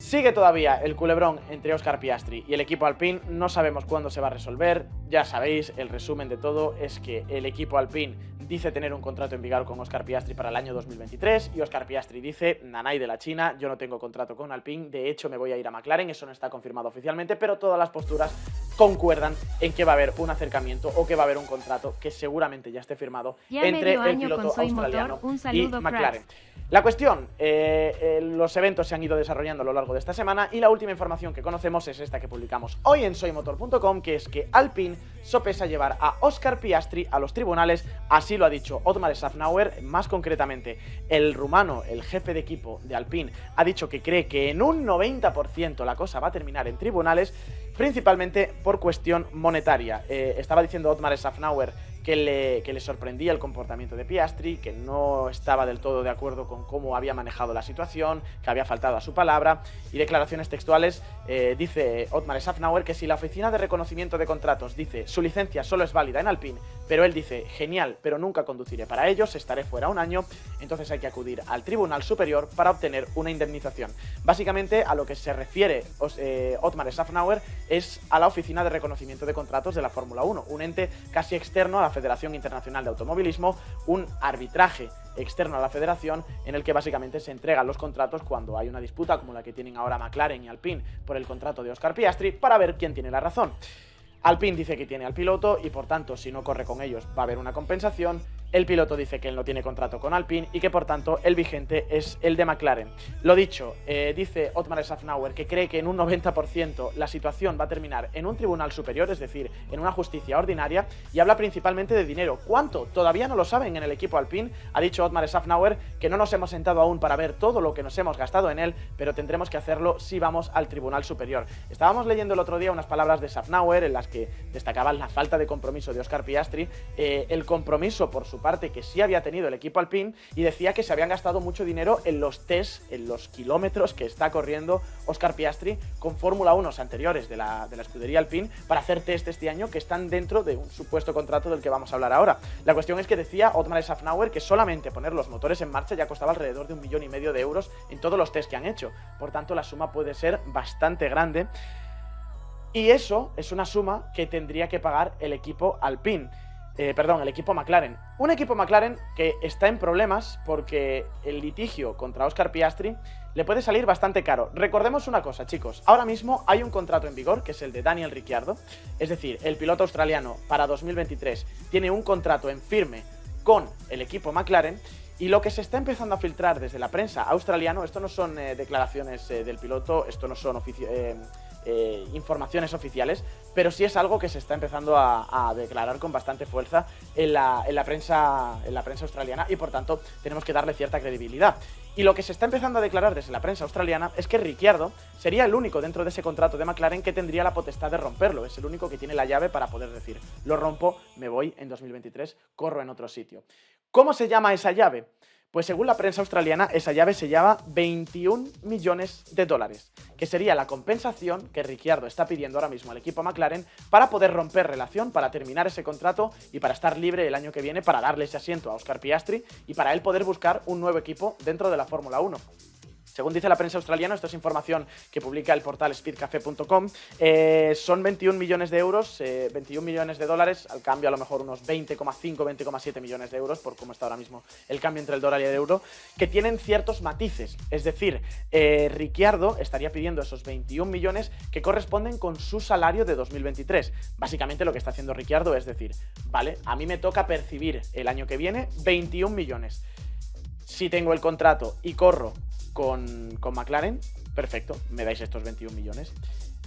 Sigue todavía el culebrón entre Oscar Piastri y el equipo Alpine, no sabemos cuándo se va a resolver. Ya sabéis, el resumen de todo es que el equipo Alpine dice tener un contrato en vigor con Oscar Piastri para el año 2023 y Oscar Piastri dice, nanay de la China, yo no tengo contrato con Alpine, de hecho me voy a ir a McLaren, eso no está confirmado oficialmente, pero todas las posturas concuerdan en que va a haber un acercamiento o que va a haber un contrato que seguramente ya esté firmado entre el piloto australiano y McLaren. La cuestión, los eventos se han ido desarrollando a lo largo de esta semana y la última información que conocemos es esta que publicamos hoy en soymotor.com, que es que Alpine sopesa llevar a Oscar Piastri a los tribunales, así lo ha dicho Otmar Szafnauer, más concretamente el rumano, el jefe de equipo de Alpine, ha dicho que cree que en un 90% la cosa va a terminar en tribunales, principalmente por cuestión monetaria. Estaba diciendo Otmar Szafnauer que le sorprendía el comportamiento de Piastri, que no estaba del todo de acuerdo con cómo había manejado la situación, que había faltado a su palabra, y declaraciones textuales, dice Otmar Szafnauer que si la oficina de reconocimiento de contratos dice su licencia solo es válida en Alpine, pero él dice genial, pero nunca conduciré para ellos, estaré fuera un año, entonces hay que acudir al Tribunal Superior para obtener una indemnización. Básicamente a lo que se refiere Otmar Szafnauer es a la oficina de reconocimiento de contratos de la Fórmula 1, un ente casi externo a la Federación Internacional de Automovilismo, un arbitraje externo a la federación en el que básicamente se entregan los contratos cuando hay una disputa como la que tienen ahora McLaren y Alpine por el contrato de Oscar Piastri para ver quién tiene la razón. Alpine dice que tiene al piloto y por tanto si no corre con ellos va a haber una compensación. El piloto dice que él no tiene contrato con Alpine y que por tanto el vigente es el de McLaren. Lo dicho, dice Otmar Szafnauer que cree que en un 90% la situación va a terminar en un tribunal superior, es decir, en una justicia ordinaria, y habla principalmente de dinero. ¿Cuánto? Todavía no lo saben en el equipo Alpine. Ha dicho Otmar Szafnauer que no nos hemos sentado aún para ver todo lo que nos hemos gastado en él, pero tendremos que hacerlo si vamos al tribunal superior. Estábamos leyendo el otro día unas palabras de Szafnauer en las que destacaban la falta de compromiso de Oscar Piastri, el compromiso por su parte que sí había tenido el equipo Alpine, y decía que se habían gastado mucho dinero en los tests, en los kilómetros que está corriendo Oscar Piastri con Fórmula 1 anteriores de la escudería Alpine para hacer test este año que están dentro de un supuesto contrato del que vamos a hablar ahora. La cuestión es que decía Otmar Szafnauer que solamente poner los motores en marcha ya costaba alrededor de 1,5 millones de euros en todos los test que han hecho, por tanto la suma puede ser bastante grande. Y eso es una suma que tendría que pagar el equipo Alpine. El equipo McLaren. Un equipo McLaren que está en problemas porque el litigio contra Oscar Piastri le puede salir bastante caro. Recordemos una cosa, chicos. Ahora mismo hay un contrato en vigor, que es el de Daniel Ricciardo. Es decir, el piloto australiano para 2023 tiene un contrato en firme con el equipo McLaren. Y lo que se está empezando a filtrar desde la prensa australiana, esto no son declaraciones del piloto, esto no son informaciones oficiales, pero sí es algo que se está empezando a declarar con bastante fuerza en la prensa australiana y por tanto tenemos que darle cierta credibilidad. Y lo que se está empezando a declarar desde la prensa australiana es que Ricciardo sería el único dentro de ese contrato de McLaren que tendría la potestad de romperlo, es el único que tiene la llave para poder decir, lo rompo, me voy en 2023, corro en otro sitio. ¿Cómo se llama esa llave? Pues según la prensa australiana, esa llave se llama 21 millones de dólares, que sería la compensación que Ricciardo está pidiendo ahora mismo al equipo McLaren para poder romper relación, para terminar ese contrato y para estar libre el año que viene, para darle ese asiento a Oscar Piastri y para él poder buscar un nuevo equipo dentro de la Fórmula 1. Según dice la prensa australiana, esto es información que publica el portal speedcafe.com, son 21 millones de euros, 21 millones de dólares, al cambio a lo mejor unos 20,5, 20,7 millones de euros, por cómo está ahora mismo el cambio entre el dólar y el euro, que tienen ciertos matices. Es decir, Ricciardo estaría pidiendo esos 21 millones que corresponden con su salario de 2023. Básicamente lo que está haciendo Ricciardo es decir, vale, a mí me toca percibir el año que viene 21 millones. Si tengo el contrato y corro con McLaren, perfecto, me dais estos 21 millones.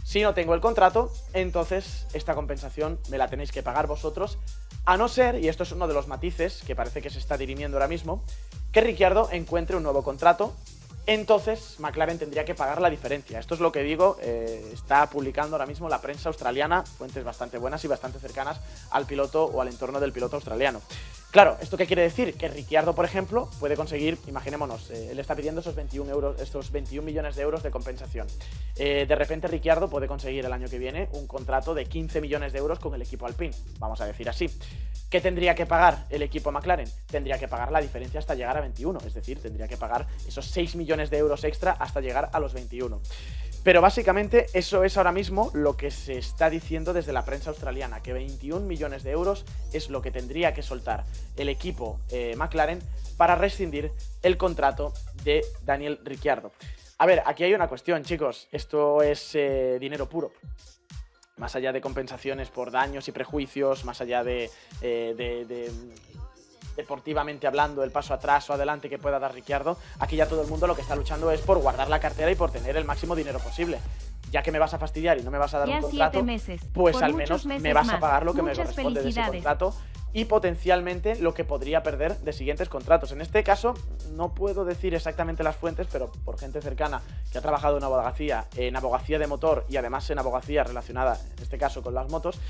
Si no tengo el contrato, entonces esta compensación me la tenéis que pagar vosotros, a no ser, y esto es uno de los matices que parece que se está dirimiendo ahora mismo, que Ricciardo encuentre un nuevo contrato, entonces McLaren tendría que pagar la diferencia. Esto es lo que digo, está publicando ahora mismo la prensa australiana, fuentes bastante buenas y bastante cercanas al piloto o al entorno del piloto australiano. Claro, ¿esto qué quiere decir? Que Ricciardo, por ejemplo, puede conseguir, imaginémonos, él está pidiendo esos 21 millones de euros de compensación. De repente Ricciardo puede conseguir el año que viene un contrato de 15 millones de euros con el equipo Alpine, vamos a decir así. ¿Qué tendría que pagar el equipo McLaren? Tendría que pagar la diferencia hasta llegar a 21, es decir, tendría que pagar esos 6 millones de euros extra hasta llegar a los 21. Pero básicamente eso es ahora mismo lo que se está diciendo desde la prensa australiana, que 21 millones de euros es lo que tendría que soltar el equipo McLaren para rescindir el contrato de Daniel Ricciardo. A ver, aquí hay una cuestión, chicos, esto es dinero puro. Más allá de compensaciones por daños y prejuicios, más allá de deportivamente hablando, el paso atrás o adelante que pueda dar Ricciardo, aquí ya todo el mundo lo que está luchando es por guardar la cartera y por tener el máximo dinero posible. Ya que me vas a fastidiar y no me vas a dar un contrato, pues al menos me vas a pagar lo que me corresponde de ese contrato y potencialmente lo que podría perder de siguientes contratos. En este caso, no puedo decir exactamente las fuentes, pero por gente cercana que ha trabajado en abogacía de motor y además en abogacía relacionada, en este caso, con las motos,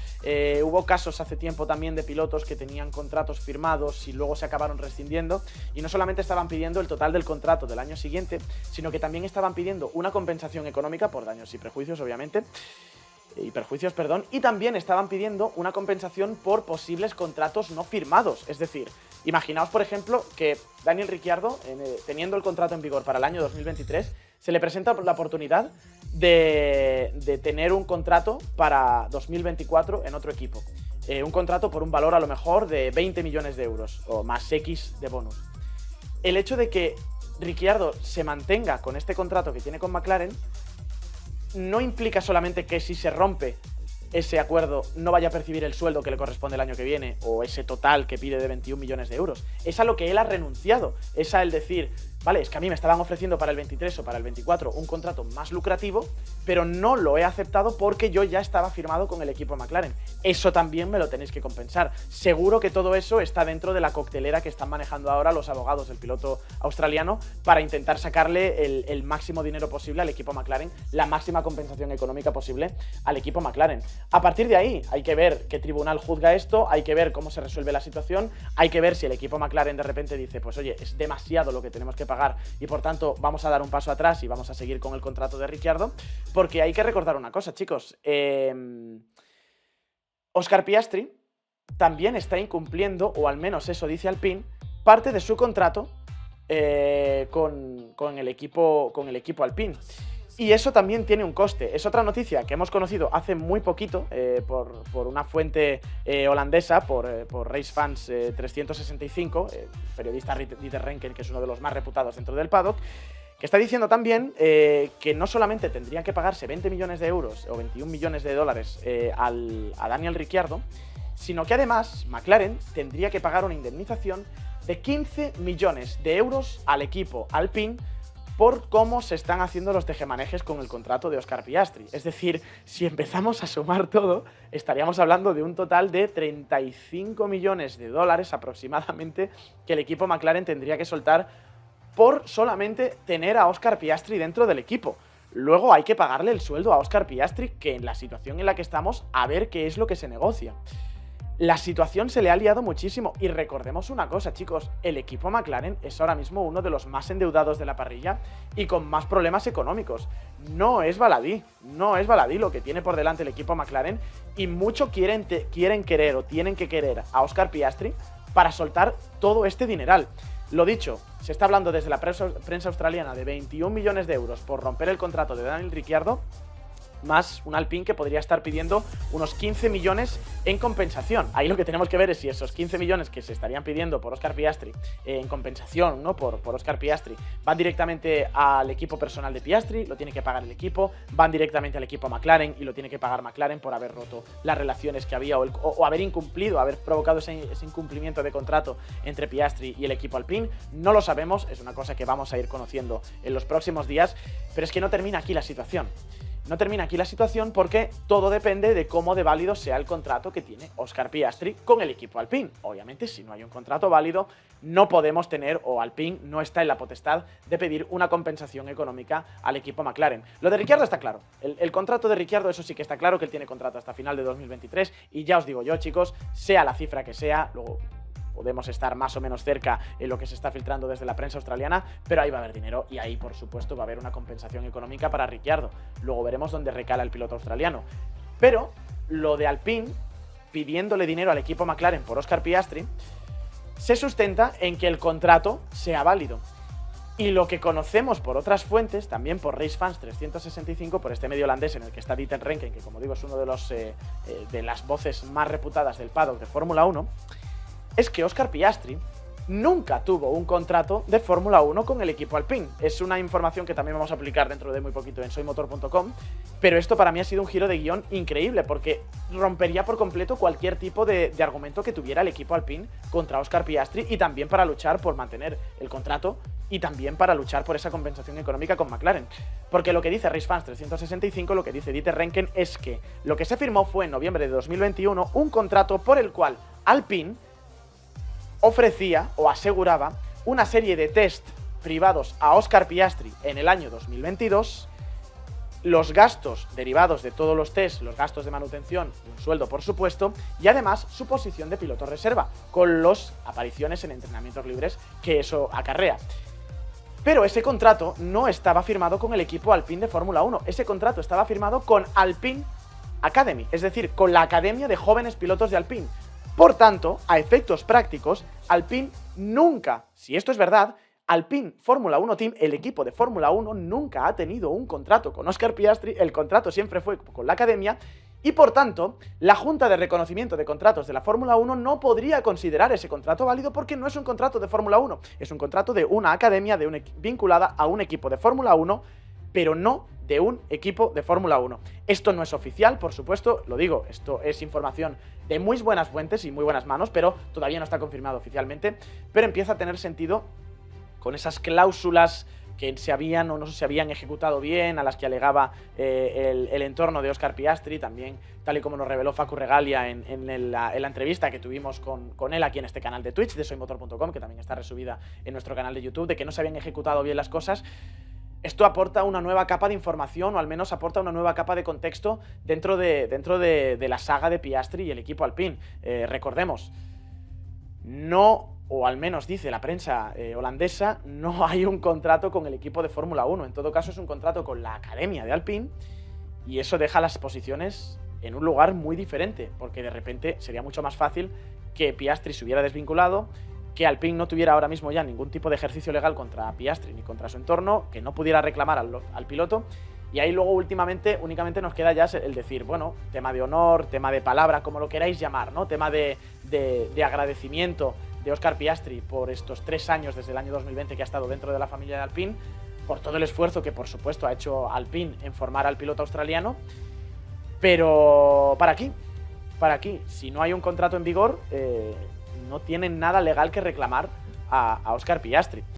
hubo casos hace tiempo también de pilotos que tenían contratos firmados y luego se acabaron rescindiendo y no solamente estaban pidiendo el total del contrato del año siguiente, sino que también estaban pidiendo una compensación económica por daños y prejuicios, obviamente, y también estaban pidiendo una compensación por posibles contratos no firmados. Es decir, imaginaos, por ejemplo, que Daniel Ricciardo, teniendo el contrato en vigor para el año 2023, se le presenta la oportunidad de tener un contrato para 2024 en otro equipo. Un contrato por un valor a lo mejor de 20 millones de euros o más X de bonus. El hecho de que Ricciardo se mantenga con este contrato que tiene con McLaren no implica solamente que si se rompe ese acuerdo no vaya a percibir el sueldo que le corresponde el año que viene o ese total que pide de 21 millones de euros. Es a lo que él ha renunciado, es a el decir, vale, es que a mí me estaban ofreciendo para el 23 o para el 24 un contrato más lucrativo, pero no lo he aceptado porque yo ya estaba firmado con el equipo McLaren. Eso también me lo tenéis que compensar. Seguro que todo eso está dentro de la coctelera que están manejando ahora los abogados del piloto australiano para intentar sacarle el máximo dinero posible al equipo McLaren, la máxima compensación económica posible al equipo McLaren. A partir de ahí hay que ver qué tribunal juzga esto, hay que ver cómo se resuelve la situación, hay que ver si el equipo McLaren de repente dice, pues oye, es demasiado lo que tenemos que pagar y por tanto vamos a dar un paso atrás y vamos a seguir con el contrato de Ricciardo, porque hay que recordar una cosa, chicos. Oscar Piastri también está incumpliendo, o al menos eso dice Alpine, parte de su contrato con el equipo Alpine. Y eso también tiene un coste. Es otra noticia que hemos conocido hace muy poquito por una fuente holandesa, por Race Fans 365, periodista Dieter Renken, que es uno de los más reputados dentro del paddock, que está diciendo también que no solamente tendrían que pagarse 20 millones de euros o 21 millones de dólares a Daniel Ricciardo, sino que además McLaren tendría que pagar una indemnización de 15 millones de euros al equipo Alpine por cómo se están haciendo los tejemanejes con el contrato de Oscar Piastri. Es decir, si empezamos a sumar todo, estaríamos hablando de un total de 35 millones de dólares aproximadamente que el equipo McLaren tendría que soltar por solamente tener a Oscar Piastri dentro del equipo. Luego hay que pagarle el sueldo a Oscar Piastri, que en la situación en la que estamos, a ver qué es lo que se negocia. La situación se le ha liado muchísimo y recordemos una cosa, chicos, el equipo McLaren es ahora mismo uno de los más endeudados de la parrilla y con más problemas económicos. No es baladí lo que tiene por delante el equipo McLaren y mucho quieren querer o tienen que querer a Oscar Piastri para soltar todo este dineral. Lo dicho, se está hablando desde la prensa australiana de 21 millones de euros por romper el contrato de Daniel Ricciardo, más un Alpine que podría estar pidiendo unos 15 millones en compensación. Ahí lo que tenemos que ver es si esos 15 millones que se estarían pidiendo por Oscar Piastri en compensación, ¿no? por Oscar Piastri, van directamente al equipo personal de Piastri, lo tiene que pagar el equipo, van directamente al equipo McLaren y lo tiene que pagar McLaren por haber roto las relaciones que había o haber incumplido, haber provocado ese incumplimiento de contrato entre Piastri y el equipo Alpine. No lo sabemos, es una cosa que vamos a ir conociendo en los próximos días, pero es que no termina aquí la situación. No termina aquí la situación porque todo depende de cómo de válido sea el contrato que tiene Oscar Piastri con el equipo Alpine. Obviamente, si no hay un contrato válido, no podemos tener, o Alpine no está en la potestad de pedir una compensación económica al equipo McLaren. Lo de Ricciardo está claro. El contrato de Ricciardo, eso sí que está claro, que él tiene contrato hasta final de 2023. Y ya os digo yo, chicos, sea la cifra que sea, luego podemos estar más o menos cerca en lo que se está filtrando desde la prensa australiana, pero ahí va a haber dinero y ahí, por supuesto, va a haber una compensación económica para Ricciardo. Luego veremos dónde recala el piloto australiano. Pero lo de Alpine pidiéndole dinero al equipo McLaren por Oscar Piastri se sustenta en que el contrato sea válido. Y lo que conocemos por otras fuentes, también por Race Fans 365, por este medio holandés en el que está Dieter Renken, que como digo es uno de las voces más reputadas del paddock de Fórmula 1, es que Oscar Piastri nunca tuvo un contrato de Fórmula 1 con el equipo Alpine. Es una información que también vamos a aplicar dentro de muy poquito en soymotor.com, pero esto para mí ha sido un giro de guión increíble, porque rompería por completo cualquier tipo de argumento que tuviera el equipo Alpine contra Oscar Piastri, y también para luchar por mantener el contrato y también para luchar por esa compensación económica con McLaren. Porque lo que dice Race Fans 365, lo que dice Dieter Renken, es que lo que se firmó fue en noviembre de 2021 un contrato por el cual Alpine ofrecía o aseguraba una serie de test privados a Oscar Piastri en el año 2022, los gastos derivados de todos los test, los gastos de manutención, un sueldo por supuesto, y además su posición de piloto reserva, con las apariciones en entrenamientos libres que eso acarrea. Pero ese contrato no estaba firmado con el equipo Alpine de Fórmula 1, ese contrato estaba firmado con Alpine Academy, es decir, con la academia de jóvenes pilotos de Alpine. Por tanto, a efectos prácticos, Alpine nunca, si esto es verdad, Alpine Fórmula 1 Team, el equipo de Fórmula 1, nunca ha tenido un contrato con Oscar Piastri, el contrato siempre fue con la academia, y por tanto, la Junta de Reconocimiento de Contratos de la Fórmula 1 no podría considerar ese contrato válido porque no es un contrato de Fórmula 1, es un contrato de una academia vinculada a un equipo de Fórmula 1, pero no de un equipo de Fórmula 1. Esto no es oficial, por supuesto, lo digo, esto es información de muy buenas fuentes y muy buenas manos, pero todavía no está confirmado oficialmente, pero empieza a tener sentido con esas cláusulas que se habían o no se habían ejecutado bien, a las que alegaba el entorno de Oscar Piastri, también tal y como nos reveló Facu Regalia en la entrevista que tuvimos con él aquí en este canal de Twitch de soymotor.com, que también está resubida en nuestro canal de YouTube, de que no se habían ejecutado bien las cosas. Esto aporta una nueva capa de información, o al menos aporta una nueva capa de contexto dentro de la saga de Piastri y el equipo Alpine. Recordemos, no, o al menos dice la prensa holandesa, no hay un contrato con el equipo de Fórmula 1. En todo caso es un contrato con la academia de Alpine, y eso deja las posiciones en un lugar muy diferente, porque de repente sería mucho más fácil que Piastri se hubiera desvinculado, que Alpine no tuviera ahora mismo ya ningún tipo de ejercicio legal contra Piastri ni contra su entorno, que no pudiera reclamar al piloto, y ahí luego únicamente nos queda ya el decir, bueno, tema de honor, tema de palabra, como lo queráis llamar, ¿no? Tema de agradecimiento de Oscar Piastri por estos 3 años desde el año 2020 que ha estado dentro de la familia de Alpine, por todo el esfuerzo que por supuesto ha hecho Alpine en formar al piloto australiano, pero ¿para aquí? Si no hay un contrato en vigor, no tienen nada legal que reclamar a Oscar Piastri.